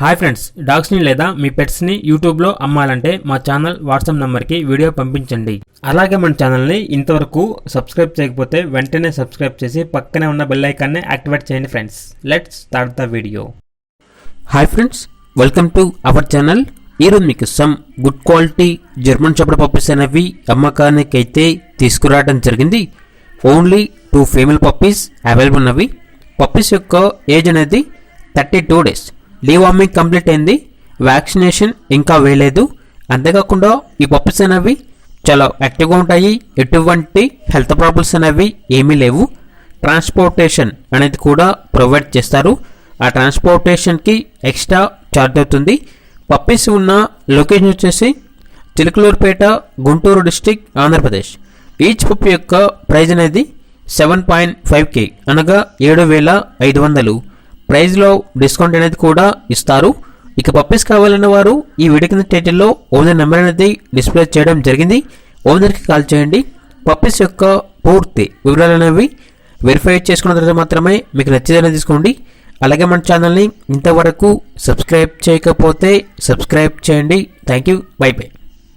Hi friends, డాగ్స్ని లేదా మీ పెట్స్ని యూట్యూబ్లో అమ్మాలంటే మా ఛానల్ వాట్సాప్ నెంబర్కి వీడియో పంపించండి. అలాగే మన ఛానల్ని ఇంతవరకు సబ్స్క్రైబ్ చేయకపోతే వెంటనే సబ్స్క్రైబ్ చేసి పక్కనే ఉన్న బెల్ ఐకాన్ని యాక్టివేట్ చేయండి friends. Let's start the video. Hi friends, welcome to our channel. ఈరోజు మీకు some good quality German shepherd puppies అనేవి అమ్మకానికి అయితే తీసుకురావడం జరిగింది. ఓన్లీ 2 ఫీమేల్ పప్పీస్ అవైలబుల్ ఉన్నవి. పప్పీస్ యొక్క ఏజ్ అనేది 32 days. డీవార్మింగ్ కంప్లీట్ అయింది. వ్యాక్సినేషన్ ఇంకా వేయలేదు. అంతేకాకుండా ఈ పప్పీస్ అనేవి చాలా యాక్టివ్గా ఉంటాయి. ఎటువంటి హెల్త్ ప్రాబ్లమ్స్ అనేవి ఏమీ లేవు. ట్రాన్స్పోర్టేషన్ అనేది కూడా ప్రొవైడ్ చేస్తారు. ఆ ట్రాన్స్పోర్టేషన్కి ఎక్స్ట్రా ఛార్జ్ అవుతుంది. పప్పీస్ ఉన్న లొకేషన్ వచ్చేసి Chilakaluripet, Guntur district, Andhra Pradesh. Each puppy యొక్క ప్రైజ్ అనేది 7.5K అనగా 7,500. ప్రైజ్లో డిస్కౌంట్ అనేది కూడా ఇస్తారు. ఇక పప్పీస్ కావాలన్న వారు ఈ వీడియో కింద టైటిల్లో ఓనర్ నెంబర్ అనేది డిస్ప్లే చేయడం జరిగింది. ఓనర్కి కాల్ చేయండి. పప్పీస్ యొక్క పూర్తి వివరాలు అనేవి వెరిఫై చేసుకున్న తర్వాత మాత్రమే మీకు నచ్చేదని తీసుకోండి. అలాగే మన ఛానల్ని ఇంతవరకు సబ్స్క్రైబ్ చేయకపోతే సబ్స్క్రైబ్ చేయండి. Thank you. By by.